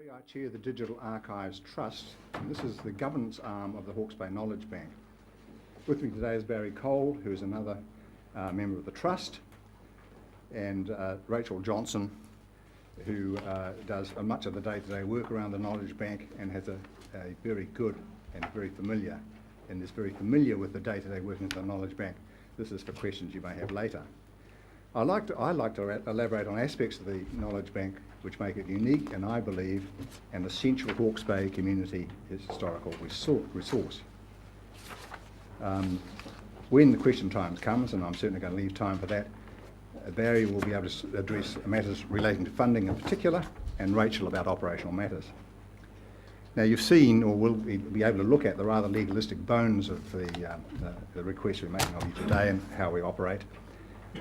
Barry. I chair the Digital Archives Trust, and this is the governance arm of the Hawke's Bay Knowledge Bank. With me today is Barry Cole, who is another member of the Trust, and Rachel Johnson, who does much of the day-to-day work around the Knowledge Bank and has a very good and very familiar, and is very familiar with the day-to-day working of the Knowledge Bank. This is for questions you may have later. I'd like to elaborate on aspects of the Knowledge Bank which make it unique and, I believe, an essential Hawke's Bay community historical resource. When the question time comes, and I'm certainly going to leave time for that, Barry will be able to address matters relating to funding in particular, and Rachel about operational matters. Now, you've seen, or will be able to look at, the rather legalistic bones of the request we're making of you today and how we operate.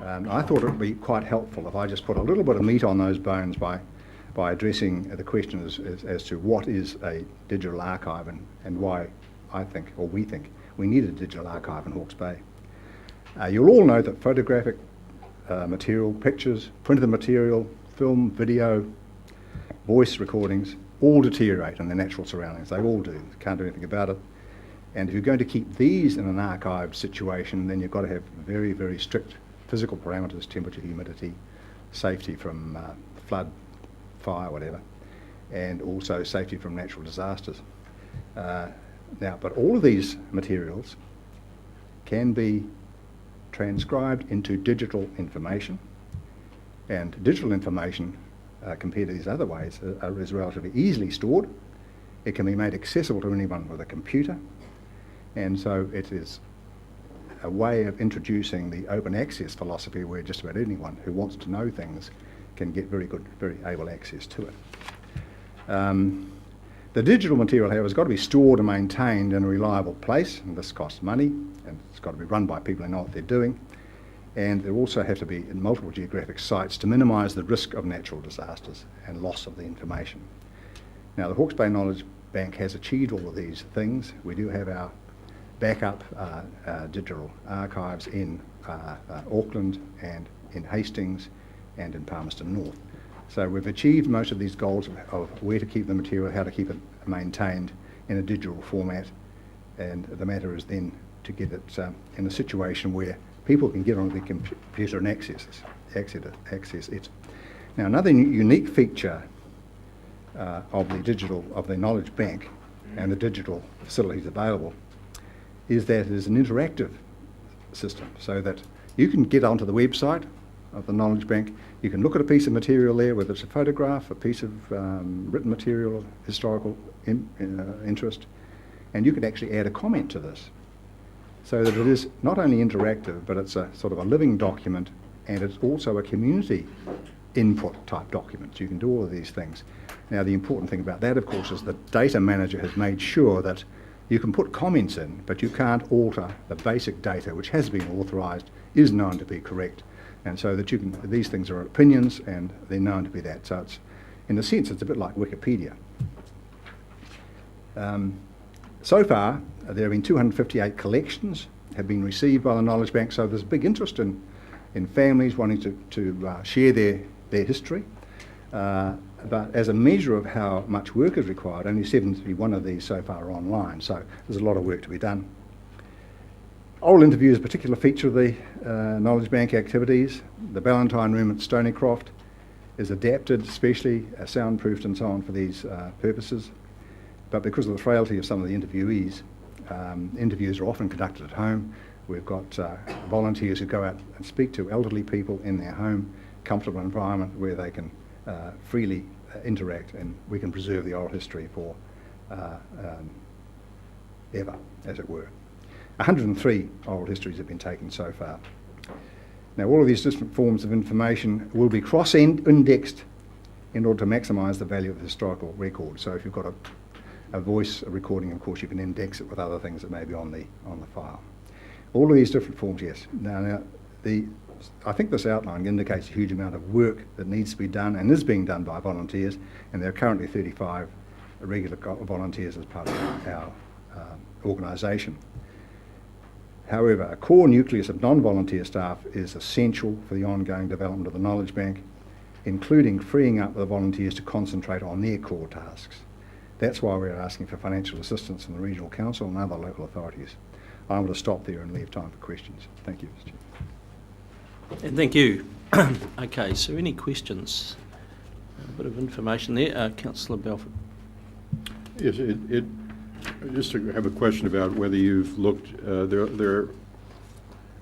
I thought it would be quite helpful if I just put a little bit of meat on those bones by addressing the question as to what is a digital archive and why I think, or we think, we need a digital archive in Hawke's Bay. You'll all know that photographic material, pictures, printed material, film, video, voice recordings, all deteriorate in their natural surroundings. They all do. Can't do anything about it. And if you're going to keep these in an archived situation, then you've got to have very, very strict physical parameters, temperature, humidity, safety from flood, fire, whatever, and also safety from natural disasters. But all of these materials can be transcribed into digital information, and digital information, compared to these other ways, is relatively easily stored. It can be made accessible to anyone with a computer, and so it is a way of introducing the open access philosophy where just about anyone who wants to know things can get very good, very able access to it. The digital material, however, has got to be stored and maintained in a reliable place, and this costs money, and it's got to be run by people who know what they're doing, and there also have to be in multiple geographic sites to minimise the risk of natural disasters and loss of the information. Now, the Hawke's Bay Knowledge Bank has achieved all of these things. We do have our backup digital archives in Auckland and in Hastings and in Palmerston North. So we've achieved most of these goals of where to keep the material, how to keep it maintained in a digital format, and the matter is then to get it in a situation where people can get onto the computer and access it. Now, another unique feature of the Knowledge Bank and the digital facilities available is that it is an interactive system, so that you can get onto the website of the Knowledge Bank, you can look at a piece of material there, whether it's a photograph, a piece of written material of historical interest, and you can actually add a comment to this, so that it is not only interactive, but it's a sort of a living document, and it's also a community input type document. So you can do all of these things. Now, the important thing about that, of course, is the data manager has made sure that you can put comments in, but you can't alter the basic data, which has been authorised, is known to be correct, and so that these things are opinions and they're known to be that. So it's, in a sense, it's a bit like Wikipedia. So far, there have been 258 collections have been received by the Knowledge Bank, so there's big interest in families wanting to share their history. But as a measure of how much work is required, only 71 of these so far are online, so there's a lot of work to be done. Oral interview is a particular feature of the Knowledge Bank activities. The Ballantyne Room at Stonycroft is adapted, especially soundproofed and so on for these purposes. But because of the frailty of some of the interviewees, interviews are often conducted at home. We've got volunteers who go out and speak to elderly people in their home, comfortable environment where they can freely interact, and we can preserve the oral history for ever, as it were. 103 oral histories have been taken so far. Now, all of these different forms of information will be cross-indexed in order to maximise the value of the historical record. So if you've got a voice recording, of course, you can index it with other things that may be on the file. All of these different forms, yes. Now I think this outline indicates a huge amount of work that needs to be done and is being done by volunteers, and there are currently 35 regular volunteers as part of our organisation. However, a core nucleus of non-volunteer staff is essential for the ongoing development of the Knowledge Bank, including freeing up the volunteers to concentrate on their core tasks. That's why we're asking for financial assistance from the Regional Council and other local authorities. I'm going to stop there and leave time for questions. Thank you, Mr. Chair. And thank you. Okay, so any questions? A bit of information there. Councillor Belford. Yes, just to have a question about whether you've looked, there are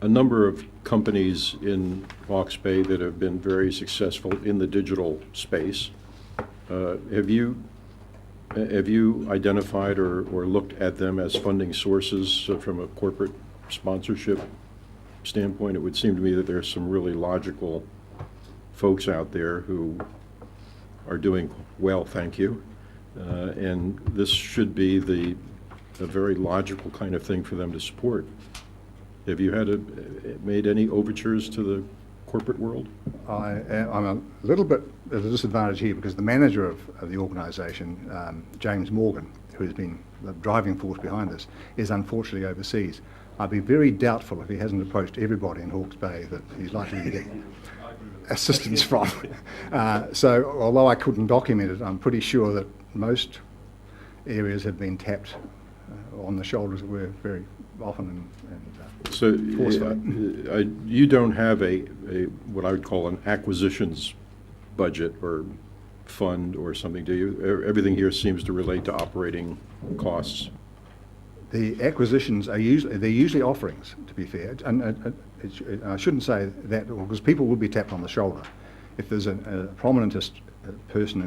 a number of companies in Hawke's Bay that have been very successful in the digital space. Have you identified or looked at them as funding sources from a corporate sponsorship standpoint? It would seem to me that there's some really logical folks out there who are doing well, thank you. And this should be a very logical kind of thing for them to support. Have you made any overtures to the corporate world? I'm a little bit at a disadvantage here because the manager of the organisation, James Morgan, who has been the driving force behind this, is unfortunately overseas. I'd be very doubtful if he hasn't approached everybody in Hawke's Bay that he's likely to get assistance from. So although I couldn't document it, I'm pretty sure that most areas have been tapped on the shoulders that we're very often so you don't have a what I would call an acquisitions budget or fund or something, do you? Everything here seems to relate to operating costs. The acquisitions are usually offerings, to be fair, and I shouldn't say that because people will be tapped on the shoulder. If there's a prominentist person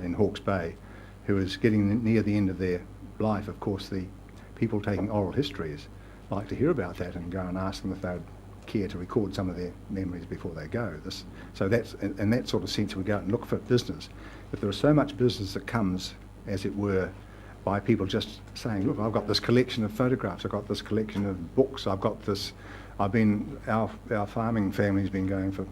in Hawke's Bay who is getting near the end of their life, of course the people taking oral histories like to hear about that and go and ask them if they would care to record some of their memories before they go. So that's, in that sort of sense, we go out and look for business. But there is so much business that comes, as it were, by people just saying, look, I've got this collection of photographs, I've got this collection of books, I've got this, our farming family's been going for,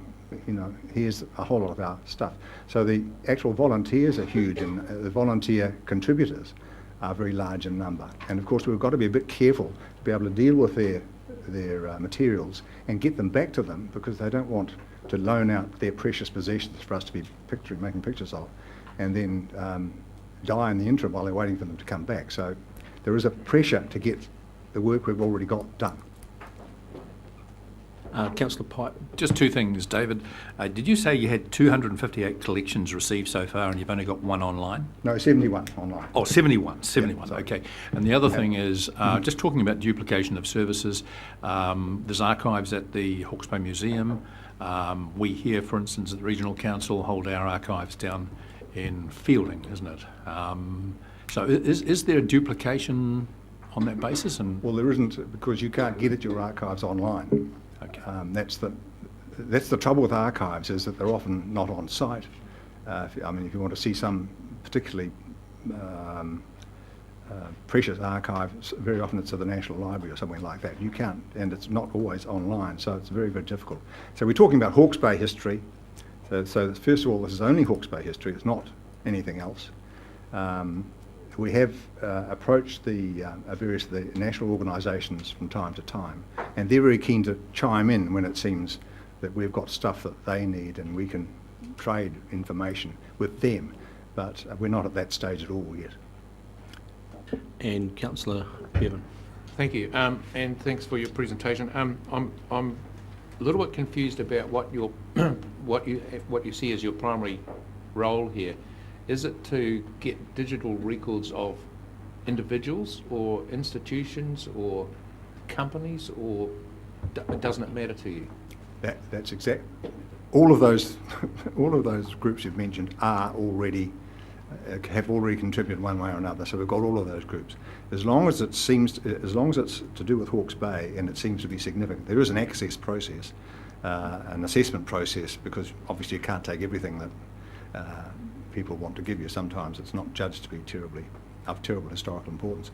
here's a whole lot of our stuff. So the actual volunteers are huge, and the volunteer contributors are very large in number. And of course we've got to be a bit careful to be able to deal with their materials and get them back to them, because they don't want to loan out their precious possessions for us to be making pictures of, and then die in the interim while they're waiting for them to come back. So there is a pressure to get the work we've already got done. Councillor Pipe. Just two things, David. Did you say you had 258 collections received so far and you've only got one online? No, 71 online. Oh, 71, Yeah, okay. And the other thing is, just talking about duplication of services, there's archives at the Hawke's Bay Museum. We here, for instance, at the Regional Council hold our archives down in Fielding, isn't it? So is there a duplication on that basis? And well, there isn't, because you can't get at your archives online. okay. That's the trouble with archives, is that they're often not on site. If you want to see some particularly precious archive, very often it's at the National Library or somewhere like that. You can't, and it's not always online, so it's very, very difficult. So we're talking about Hawke's Bay history. So first of all, this is only Hawke's Bay history, it's not anything else. We have approached the various the national organisations from time to time, and they're very keen to chime in when it seems that we've got stuff that they need and we can trade information with them, but we're not at that stage at all yet. And Councillor Bevan. Thank you, and thanks for your presentation. I'm a little bit confused about what your what you see as your primary role here. Is it to get digital records of individuals or institutions or companies, or doesn't it matter to you? That's exact. All of those groups you've mentioned are already have already contributed one way or another. So we've got all of those groups. As long as it's to do with Hawke's Bay and it seems to be significant, there is an access process, an assessment process, because obviously you can't take everything that people want to give you. Sometimes it's not judged to be of terrible historical importance.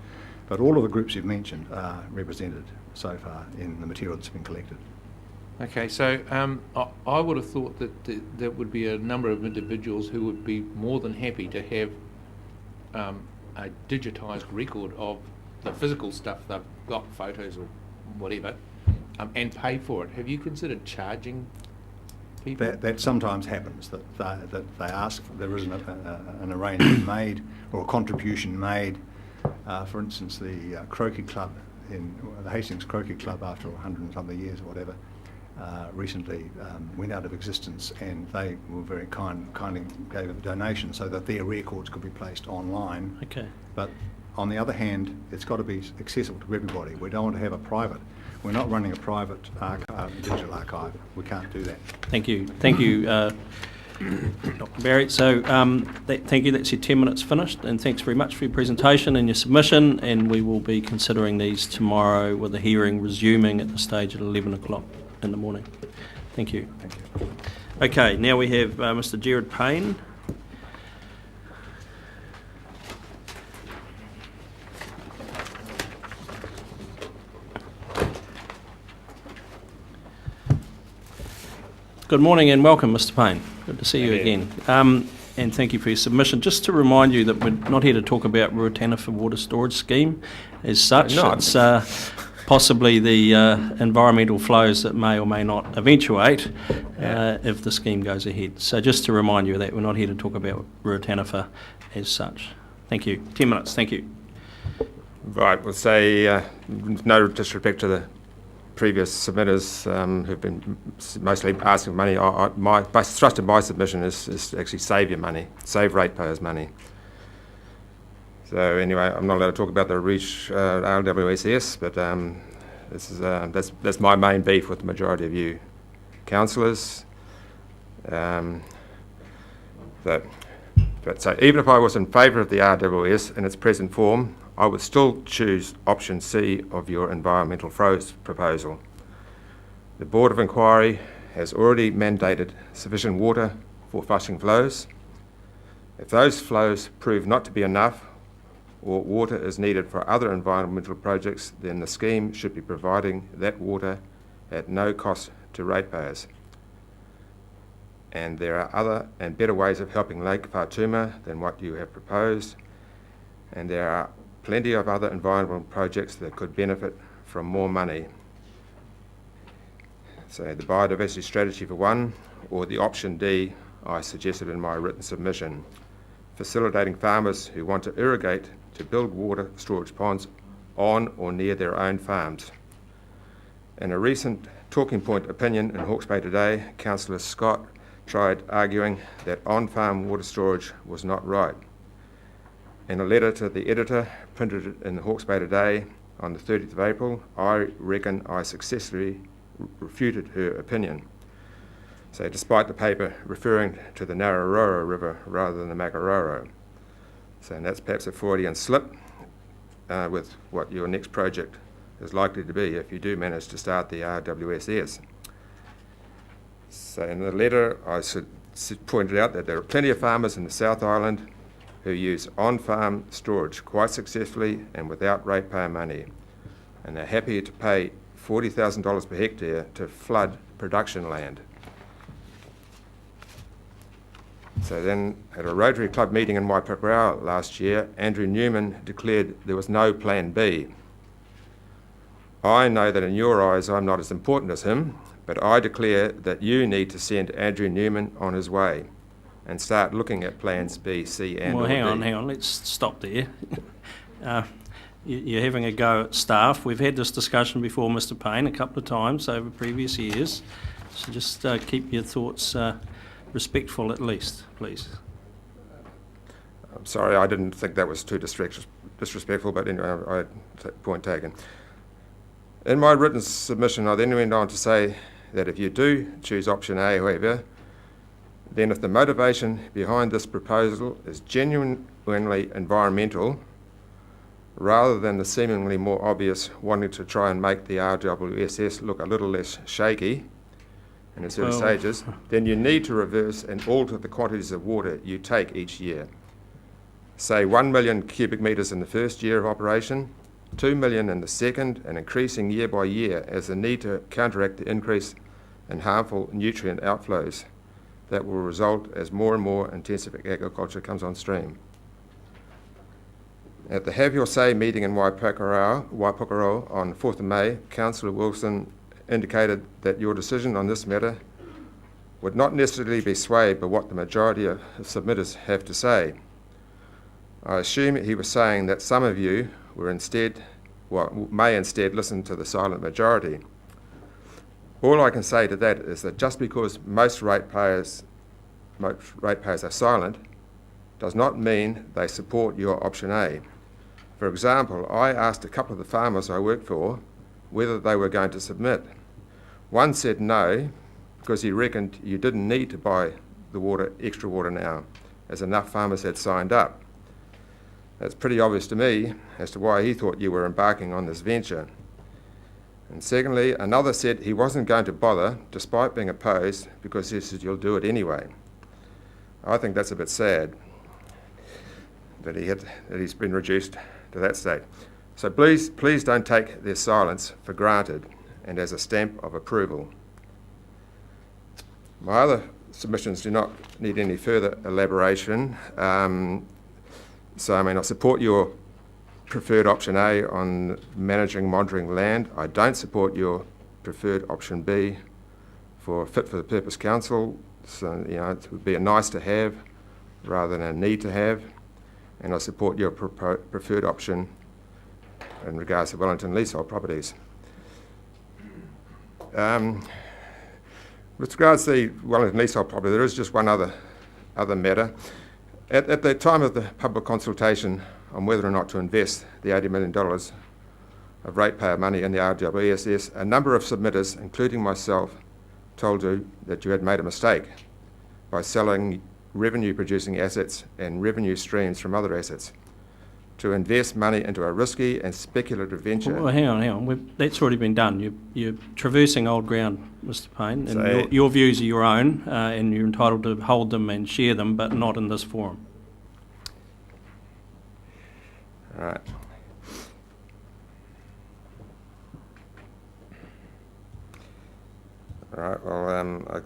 But all of the groups you've mentioned are represented so far in the material that's been collected. Okay, so I would have thought that there would be a number of individuals who would be more than happy to have a digitised record of the physical stuff they've got, photos or whatever, and pay for it. Have you considered charging people? That sometimes happens, that they ask, there isn't an arrangement made or a contribution made. For instance, the Croquet Club, the Hastings Croquet Club, after 100 and something years or whatever, recently went out of existence, and they were very kindly gave a donation so that their records could be placed online. Okay. But on the other hand, it's got to be accessible to everybody. We don't want to have a private. We're not running a private digital archive. We can't do that. Thank you. Thank you, Dr. Barry. So thank you. That's your 10 minutes finished, and thanks very much for your presentation and your submission, and we will be considering these tomorrow with the hearing resuming at the stage at 11 o'clock in the morning. Thank you. Thank you. Okay, now we have Mr. Gerrard Payne. Good morning and welcome, Mr. Payne. Good to see you again. And thank you for your submission. Just to remind you that we're not here to talk about Ruataniwha Water Storage Scheme as such. It's possibly the environmental flows that may or may not eventuate if the scheme goes ahead. So just to remind you that we're not here to talk about Ruataniwha as such. Thank you. 10 minutes. Thank you. Right. We'll say no disrespect to the previous submitters who've been mostly asking for money. My thrust of my submission is to actually save your money, save ratepayers' money. So anyway, I'm not allowed to talk about the REACH RWSS, but this is that's my main beef with the majority of you councillors. So even if I was in favour of the RWS in its present form, I would still choose option C of your environmental flows proposal. The Board of Inquiry has already mandated sufficient water for flushing flows. If those flows prove not to be enough, or water is needed for other environmental projects, then the scheme should be providing that water at no cost to ratepayers. And there are other and better ways of helping Lake Whātuma than what you have proposed, and there are plenty of other environmental projects that could benefit from more money. So the biodiversity strategy for one, or the option D I suggested in my written submission, facilitating farmers who want to irrigate to build water storage ponds on or near their own farms. In a recent talking point opinion in Hawke's Bay Today, Councillor Scott tried arguing that on-farm water storage was not right. In a letter to the editor printed in the Hawke's Bay Today on the 30th of April, I reckon I successfully refuted her opinion. So despite the paper referring to the Nararoro River rather than the Makaroro. So and that's perhaps a Freudian slip with what your next project is likely to be if you do manage to start the RWSS. So in the letter I pointed out that there are plenty of farmers in the South Island who use on-farm storage quite successfully and without ratepayer money, and they're happy to pay $40,000 per hectare to flood production land. So then, at a Rotary Club meeting in Waipakarau last year, Andrew Newman declared there was no plan B. I know that in your eyes I'm not as important as him, but I declare that you need to send Andrew Newman on his way and start looking at plans B, C and Well, or hang D. on, let's stop there. You're having a go at staff. We've had this discussion before, Mr. Payne, a couple of times over previous years. So just keep your thoughts respectful at least, please. I'm sorry, I didn't think that was too disrespectful, but anyway, point taken. In my written submission, I then went on to say that if you do choose option A, however, then if the motivation behind this proposal is genuinely environmental, rather than the seemingly more obvious wanting to try and make the RWSS look a little less shaky in its early stages, then you need to reverse and alter the quantities of water you take each year. Say 1 million cubic metres in the first year of operation, 2 million in the second, and increasing year by year as the need to counteract the increase in harmful nutrient outflows that will result as more and more intensive agriculture comes on stream. At the Have Your Say meeting in Waipakarau on 4th of May, Councillor Wilson indicated that your decision on this matter would not necessarily be swayed by what the majority of submitters have to say. I assume he was saying that some of you may instead listen to the silent majority. All I can say to that is that just because most ratepayers are silent does not mean they support your option A. For example, I asked a couple of the farmers I work for whether they were going to submit. One said no, because he reckoned you didn't need to buy the extra water now, as enough farmers had signed up. It's pretty obvious to me as to why he thought you were embarking on this venture. And secondly, another said he wasn't going to bother, despite being opposed, because he said you'll do it anyway. I think that's a bit sad that he's been reduced to that state. So please don't take their silence for granted and as a stamp of approval. My other submissions do not need any further elaboration. So I support your preferred option A on managing, monitoring land. I don't support your preferred option B for fit for the purpose council. So, it would be a nice to have rather than a need to have. And I support your preferred option in regards to Wellington leasehold properties. With regards to the Wellington leasehold property, there is just one other matter. At the time of the public consultation on whether or not to invest the $80 million of ratepayer money in the RWSS, a number of submitters, including myself, told you that you had made a mistake by selling revenue-producing assets and revenue streams from other assets to invest money into a risky and speculative venture. Well, hang on. That's already been done. You're traversing old ground, Mr. Payne, and So, your views are your own, and you're entitled to hold them and share them, but not in this forum. All right. All right, well,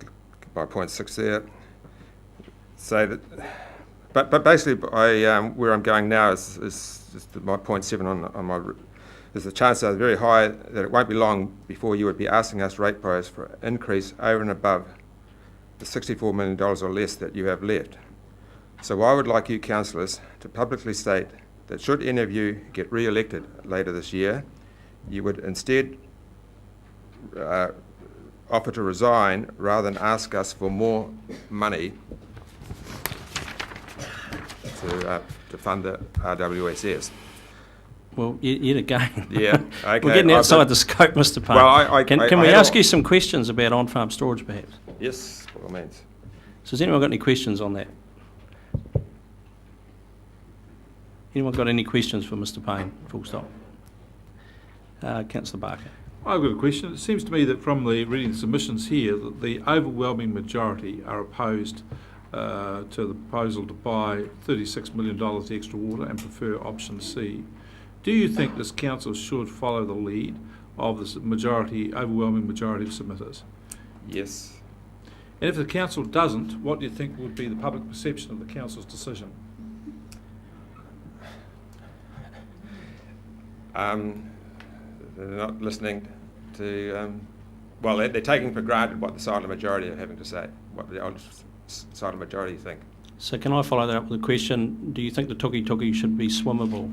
by point 6 there, say that, but basically, where I'm going now is my point 7 on my. There's a chance that very high that it won't be long before you would be asking us ratepayers for an increase over and above the $64 million or less that you have left. So I would like you councillors to publicly state that should any of you get re-elected later this year, you would instead offer to resign rather than ask us for more money to fund the RWSS. Well, yet again, Yeah, okay. we're getting outside the scope, Mr. Payne. Well, can we ask you some questions about on-farm storage, perhaps? Yes, by all means. So has anyone got any questions on that? Anyone got any questions for Mr. Payne? Full stop. Councillor Barker. I've got a question. It seems to me that from the reading the submissions here, that the overwhelming majority are opposed to the proposal to buy $36 million extra water and prefer option C. Do you think this council should follow the lead of this overwhelming majority of submitters? Yes. And if the council doesn't, what do you think would be the public perception of the council's decision? They're not listening to, well, they're taking for granted what the silent majority are having to say, what the old silent majority think. So can I follow that up with a question? Do you think the Tuki should be swimmable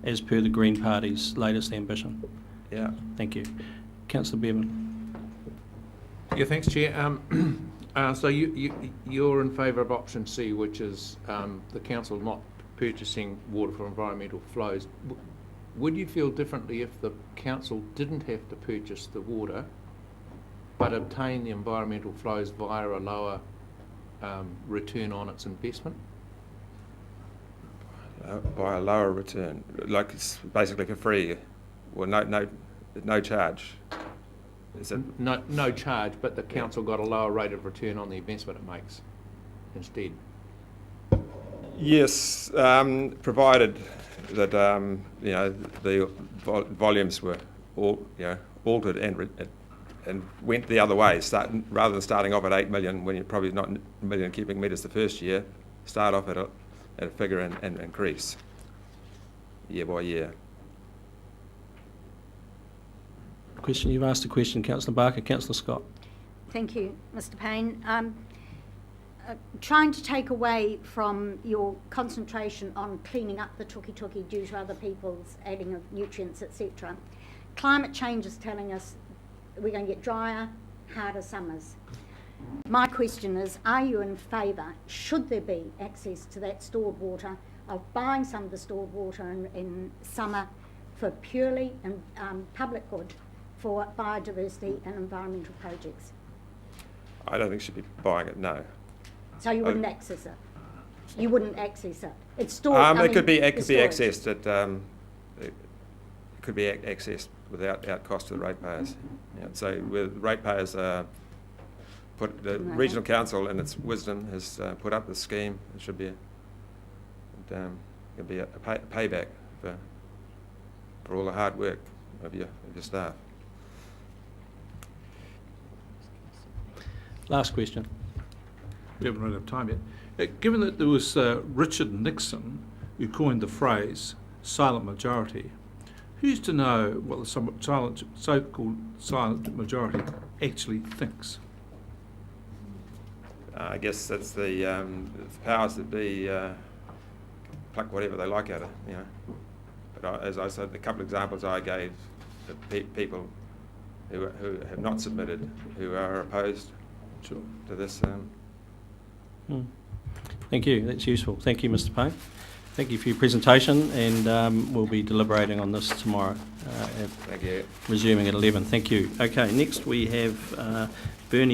as per the Green Party's latest ambition? Yeah. Thank you. Councillor Bevan. Yeah, thanks, Chair. So you're in favour of option C, which is the council not purchasing water for environmental flows. Would you feel differently if the council didn't have to purchase the water but obtain the environmental flows via a lower return on its investment? By a lower return, like it's basically for free, or no charge. Is it? No charge, but the council got a lower rate of return on the investment it makes instead. Yes, provided that the volumes were all altered and went the other way. Rather than starting off at 8 million when you're probably not a million cubic metres the first year, start off at a figure and increase year by year. Question, you've asked a question, Councillor Barker. Councillor Scott. Thank you, Mr. Payne. Trying to take away from your concentration on cleaning up the tuki due to other people's adding of nutrients, etc. Climate change is telling us we're going to get drier, harder summers. My question is, are you in favour, should there be access to that stored water, of buying some of the stored water in summer for purely public good for biodiversity and environmental projects? I don't think you should be buying it, no. So you wouldn't access it? You wouldn't access it? It's stored. It could be accessed it could be accessed without cost to the ratepayers. Yeah, so with ratepayers, the regional council in its wisdom has put up the scheme. It should be it'll be a payback for all the hard work of your staff. Last question. We haven't run out of time yet. Given that there was Richard Nixon who coined the phrase silent majority, who's to know what the so-called silent majority actually thinks? I guess that's the powers that be pluck whatever they like out of, you know. But as I said, the couple of examples I gave of people who have not submitted, who are opposed to this. Thank you, that's useful. Thank you, Mr. Payne. Thank you for your presentation, and we'll be deliberating on this tomorrow. Thank you. Resuming at 11. Thank you. Okay, next we have Bernie